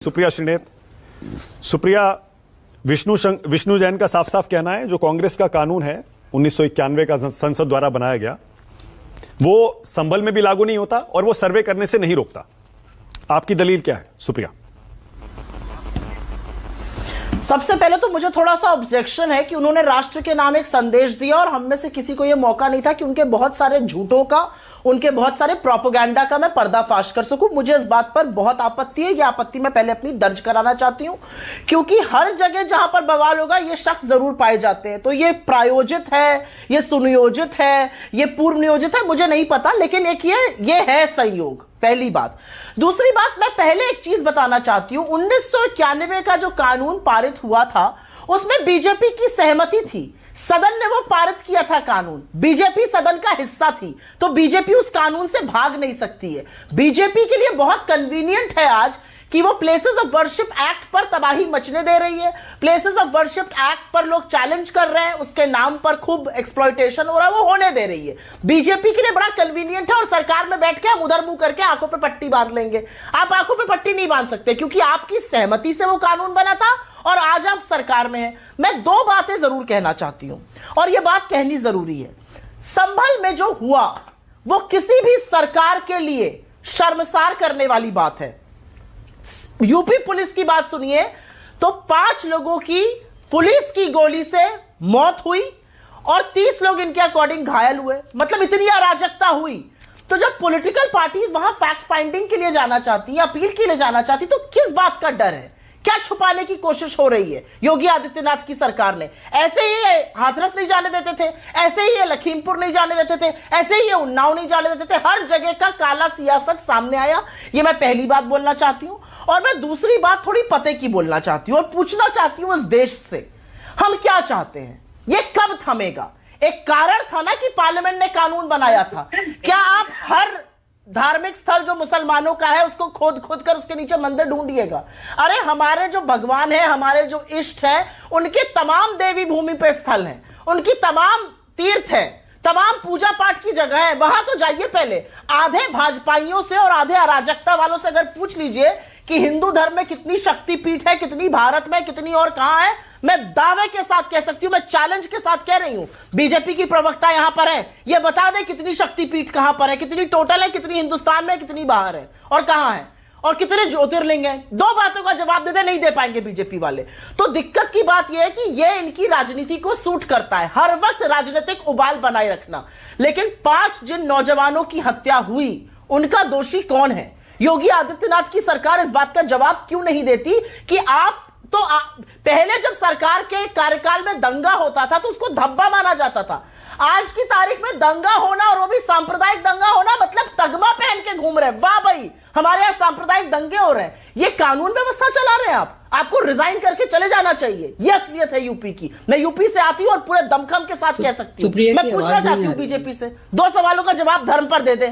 सुप्रिया श्रीनेत। सुप्रिया, विष्णु जैन का साफ साफ कहना है जो कांग्रेस का कानून है 1991 का संसद द्वारा बनाया गया, वो संभल में भी लागू नहीं होता और वो सर्वे करने से नहीं रोकता। आपकी दलील क्या है सुप्रिया? सबसे पहले तो मुझे थोड़ा सा ऑब्जेक्शन है कि उन्होंने राष्ट्र के नाम एक संदेश दिया और हम में से किसी को यह मौका नहीं था कि उनके बहुत सारे झूठों का, उनके बहुत सारे प्रोपेगेंडा का मैं पर्दाफाश कर सकूं। मुझे इस बात पर बहुत आपत्ति है। यह आपत्ति मैं पहले अपनी दर्ज कराना चाहती हूं, क्योंकि हर जगह जहां पर बवाल होगा ये शख्स जरूर पाए जाते हैं। तो ये प्रायोजित है, ये सुनियोजित है, ये पूर्व नियोजित है, मुझे नहीं पता, लेकिन एक ये है संयोग। पहली बात। दूसरी बात, मैं पहले एक चीज बताना चाहती हूं। 1991 का जो कानून पारित हुआ था उसमें बीजेपी की सहमति थी। सदन ने वो पारित किया था कानून, बीजेपी सदन का हिस्सा थी, तो बीजेपी उस कानून से भाग नहीं सकती है। बीजेपी के लिए बहुत कन्वीनियंट है आज कि वो प्लेसेस ऑफ वर्शिप एक्ट पर तबाही मचने दे रही है। प्लेसेस ऑफ वर्शिप एक्ट पर लोग चैलेंज कर रहे हैं, उसके नाम पर खूब एक्सप्लॉयटेशन हो रहा है, वो होने दे रही है। बीजेपी के लिए बड़ा कन्वीनियंट है और सरकार में बैठ के हम उधर मुंह करके आंखों पे पट्टी बांध लेंगे। आप आंखों पे पट्टी नहीं बांध सकते, क्योंकि आपकी सहमति से वो कानून बना था और आज आप सरकार में हैं। मैं दो बातें जरूर कहना चाहती हूं और यह बात कहनी जरूरी है। संभल में जो हुआ वो किसी भी सरकार के लिए शर्मसार करने वाली बात है। यूपी पुलिस की बात सुनिए तो 5 लोगों की पुलिस की गोली से मौत हुई और 30 लोग इनके अकॉर्डिंग घायल हुए। मतलब इतनी अराजकता हुई। तो जब पॉलिटिकल पार्टीज वहां फैक्ट फाइंडिंग के लिए जाना चाहती है, अपील के लिए जाना चाहती, तो किस बात का डर है? क्या छुपाने की कोशिश हो रही है योगी आदित्यनाथ की सरकार ने? ऐसे ही ये हाथरस नहीं जाने देते थे, ऐसे ही ये लखीमपुर नहीं जाने देते थे, ऐसे ही ये उन्नाव नहीं जाने देते थे। हर जगह का काला सियासत सामने आया। ये मैं पहली बात बोलना चाहती हूं। और मैं दूसरी बात थोड़ी पते की बोलना चाहती हूं और पूछना चाहती हूं इस देश से, हम क्या चाहते हैं? ये कब थमेगा? एक कारण था ना कि पार्लियामेंट ने कानून बनाया था। क्या आप हर धार्मिक स्थल जो मुसलमानों का है उसको खोद खोद कर उसके नीचे मंदिर ढूंढिएगा? अरे हमारे जो भगवान है, हमारे जो इष्ट है, उनके तमाम देवी भूमि पे स्थल हैं, उनकी तमाम तीर्थ है, तमाम पूजा पाठ की जगह है, वहां तो जाइए पहले। आधे भाजपाइयों से और आधे अराजकता वालों से अगर पूछ लीजिए कि हिंदू धर्म में कितनी शक्तिपीठ है, कितनी भारत में, कितनी और कहां है, मैं दावे के साथ कह सकती हूं, मैं चैलेंज के साथ कह रही हूं। बीजेपी की प्रवक्ता यहां पर है, ये बता दे कितनी शक्तिपीठ कहां पर है, कितनी टोटल है, कितनी हिंदुस्तान में, कितनी बाहर है और कहां है, और कितने ज्योतिर्लिंग हैं। 2 बातों का जवाब दे दे, नहीं दे पाएंगे बीजेपी वाले। तो दिक्कत की बात यह है कि यह इनकी राजनीति को सूट करता है, हर वक्त राजनीतिक उबाल बनाए रखना। लेकिन 5 जिन नौजवानों की हत्या हुई, उनका दोषी कौन है? योगी आदित्यनाथ की सरकार इस बात का जवाब क्यों नहीं देती कि पहले जब सरकार के कार्यकाल में दंगा होता था तो उसको धब्बा माना जाता था। आज की तारीख में दंगा होना, और वो भी सांप्रदायिक दंगा होना, मतलब तगमा पहन के घूम रहे हैं, वाह भाई हमारे यहां सांप्रदायिक दंगे हो रहे हैं। ये कानून व्यवस्था चला रहे हैं आप। आपको रिजाइन करके चले जाना चाहिए। ये असलियत है यूपी की। मैं यूपी से आती हूं और पूरे दमखम के साथ कह सकती हूं। मैं पूछना चाहती हूं बीजेपी से 2 सवालों का जवाब धर्म पर दे दे।